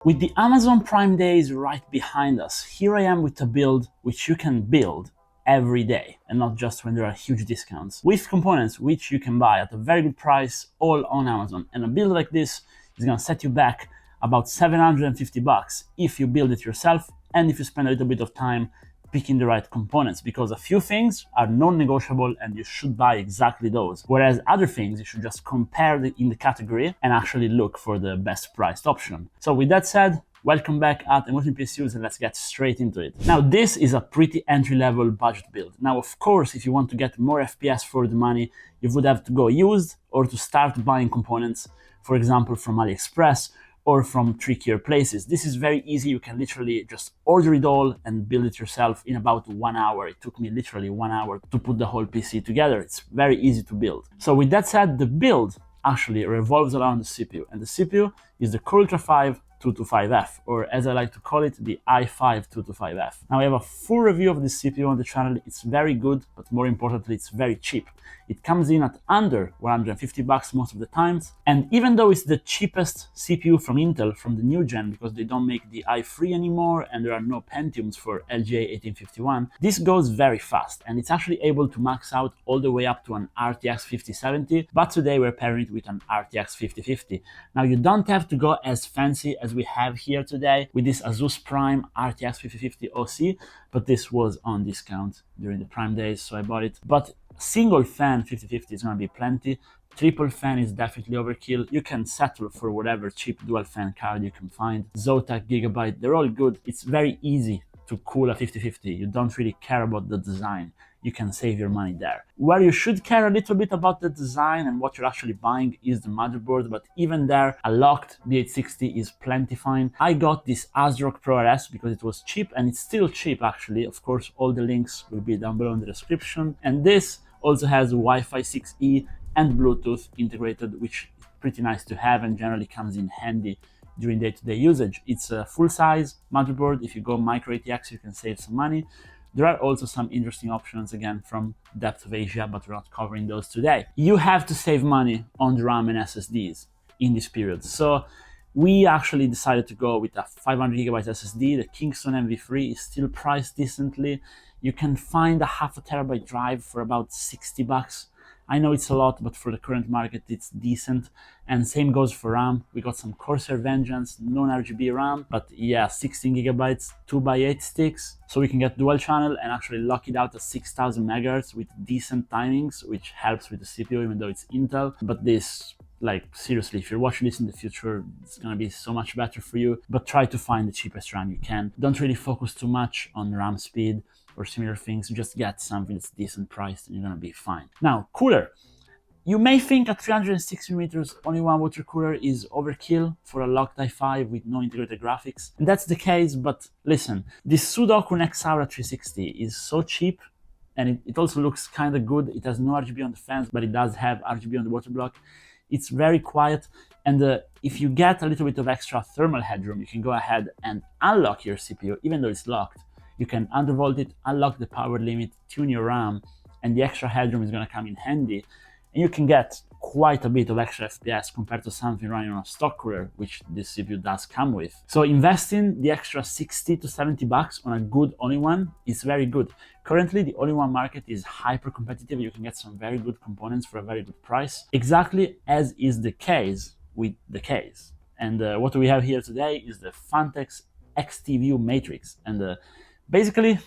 With the Amazon Prime Days right behind us, here I am with a build which you can build every day and not just when there are huge discounts, with components which you can buy at a very good price all on Amazon. And a build like this is gonna set you back about 750 bucks if you build it yourself and if you spend a little bit of time picking the right components, because a few things are non-negotiable and you should buy exactly those, whereas other things you should just compare in the category and actually look for the best priced option. So with that said, welcome back at ImWateringPSUs and let's get straight into it. Now this is a pretty entry-level budget build. Now of course, if you want to get more FPS for the money, you would have to go used or to start buying components, for example from AliExpress or from trickier places. This is very easy. You can literally just order it all and build it yourself in about 1 hour. It took me literally 1 hour to put the whole PC together. It's very easy to build. So with that said, the build actually revolves around the CPU, and the CPU is the Core Ultra 5 225F, or as I like to call it, the i5 225F. Now I have a full review of this CPU on the channel. It's very good, but more importantly, it's very cheap. It comes in at under 150 bucks most of the times. And even though it's the cheapest CPU from Intel from the new gen, because they don't make the i3 anymore and there are no Pentiums for LGA 1851, this goes very fast and it's actually able to max out all the way up to an RTX 5070. But today we're pairing it with an RTX 5050. Now you don't have to go as fancy as we have here today with this Asus Prime RTX 5050 OC, but this was on discount during the Prime days, so I bought it. But single fan 5050 is going to be plenty. Triple fan is definitely overkill. You can settle for whatever cheap dual fan card you can find. Zotac, Gigabyte, they're all good. It's very easy to cool a 5050. You don't really care about the design. You can save your money there. Where you should care a little bit about the design and what you're actually buying is the motherboard, but even there, a locked B860 is plenty fine. I got this ASRock Pro RS because it was cheap, and it's still cheap actually. Of course, all the links will be down below in the description. And this also has Wi-Fi 6E and Bluetooth integrated, which is pretty nice to have and generally comes in handy during day-to-day usage. It's a full-size motherboard. If you go micro ATX, you can save some money. There are also some interesting options, again, from depth of Asia, but we're not covering those today. You have to save money on the RAM and SSDs in this period. So we actually decided to go with a 500 GB SSD. The Kingston MV3 is still priced decently. You can find a 0.5 terabyte drive for about 60 bucks. I know it's a lot, but for the current market, it's decent. And same goes for RAM. We got some Corsair Vengeance, non-RGB RAM, but yeah, 16 gigabytes, 2x8 sticks. So we can get dual channel and actually lock it out at 6000 megahertz with decent timings, which helps with the CPU, even though it's Intel. But this, like, seriously, if you're watching this in the future, it's gonna be so much better for you. But try to find the cheapest RAM you can. Don't really focus too much on RAM speed or similar things. Just get something that's decent priced and you're gonna be fine. Now, cooler. You may think a 360mm only one water cooler is overkill for a locked i5 with no integrated graphics. And that's the case, but listen, this Sudoku Nexaura 360 is so cheap, and it also looks kind of good. It has no RGB on the fans, but it does have RGB on the water block. It's very quiet, and if you get a little bit of extra thermal headroom, you can go ahead and unlock your CPU, even though it's locked. You can undervolt it, unlock the power limit, tune your RAM, and the extra headroom is going to come in handy. And you can get quite a bit of extra FPS compared to something running on a stock cooler, which this CPU does come with. So investing the extra 60 to 70 bucks on a good all-in-one is very good. Currently, the all-in-one market is hyper competitive. You can get some very good components for a very good price, exactly as is the case with the case. And what we have here today is the Fantex XT-View Matrix. And basically,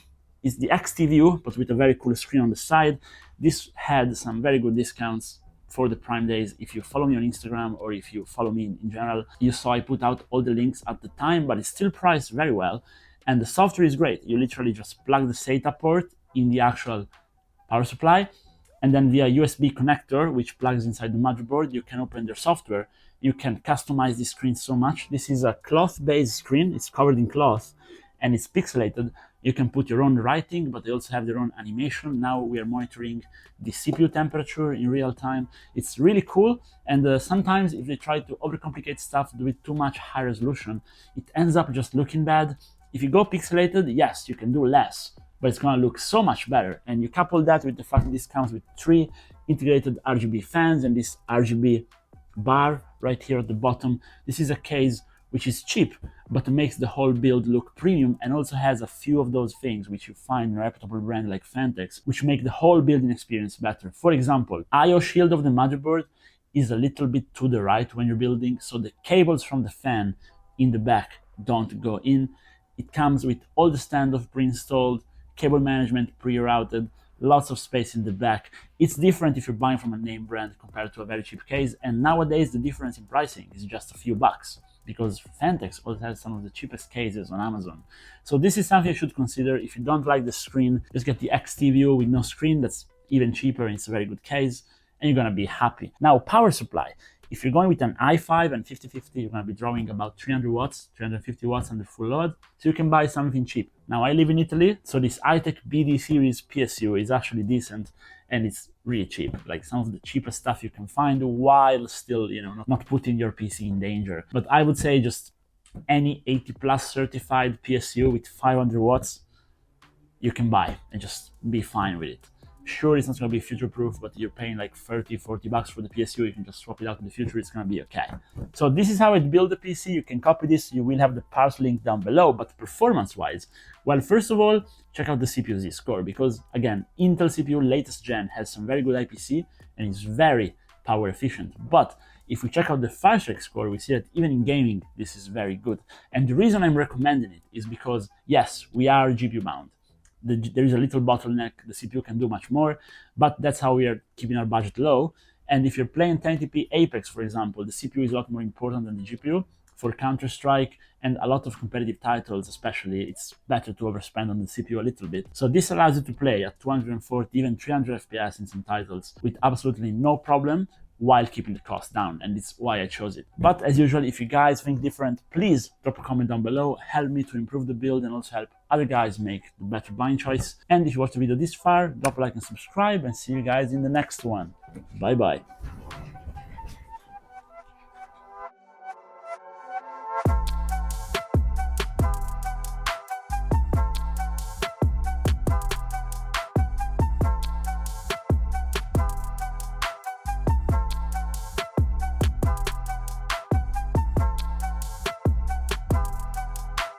it's the XT-View, but with a very cool screen on the side. This had some very good discounts for the Prime days. If you follow me on Instagram or if you follow me in general, you saw I put out all the links at the time, but it's still priced very well. And the software is great. You literally just plug the SATA port in the actual power supply, and then via USB connector, which plugs inside the motherboard, you can open their software. You can customize the screen so much. This is a cloth-based screen. It's covered in cloth and it's pixelated. You can put your own writing, but they also have their own animation. Now we are monitoring the CPU temperature in real time. It's really cool. And sometimes if they try to overcomplicate stuff with too much high resolution, it ends up just looking bad. If you go pixelated, yes, you can do less, but it's gonna look so much better. And you couple that with the fact that this comes with 3 integrated RGB fans and this RGB bar right here at the bottom. This is a case which is cheap, but makes the whole build look premium, and also has a few of those things which you find in a reputable brand like Fantex, which make the whole building experience better. For example, IO shield of the motherboard is a little bit to the right when you're building, so the cables from the fan in the back don't go in. It comes with all the standoff pre-installed, cable management pre-routed, lots of space in the back. It's different if you're buying from a name brand compared to a very cheap case, and nowadays the difference in pricing is just a few bucks, because Fantex also has some of the cheapest cases on Amazon. So this is something you should consider. If you don't like the screen, just get the XT view with no screen. That's even cheaper and it's a very good case, and you're gonna be happy. Now, power supply. If you're going with an i5 and 5050, you're gonna be drawing about 300 watts, 350 watts under full load, so you can buy something cheap. Now, I live in Italy, so this iTech BD series PSU is actually decent, and it's really cheap, like some of the cheapest stuff you can find, while still, not putting your PC in danger. But I would say just any 80 plus certified PSU with 500 watts, you can buy and just be fine with it. Sure, it's not going to be future proof, but you're paying like 30-40 bucks for the PSU. You can just swap it out in the future. It's going to be okay. So this is how I build the PC. You can copy this. You will have the parts link down below. But performance wise, well, first of all, check out the CPU Z score, because again, Intel CPU latest gen has some very good IPC and is very power efficient. But if we check out the Firestrike score, we see that even in gaming, this is very good. And the reason I'm recommending it is because, yes, we are GPU bound. There is a little bottleneck, the CPU can do much more, but that's how we are keeping our budget low. And if you're playing 1080p Apex, for example, the CPU is a lot more important than the GPU. For Counter-Strike and a lot of competitive titles especially, it's better to overspend on the CPU a little bit. So this allows you to play at 240, even 300 FPS in some titles with absolutely no problem, while keeping the cost down, and it's why I chose it. But as usual, if you guys think different, please drop a comment down below, help me to improve the build and also help other guys make the better buying choice. And if you watched the video this far, drop a like and subscribe, and see you guys in the next one. Bye bye.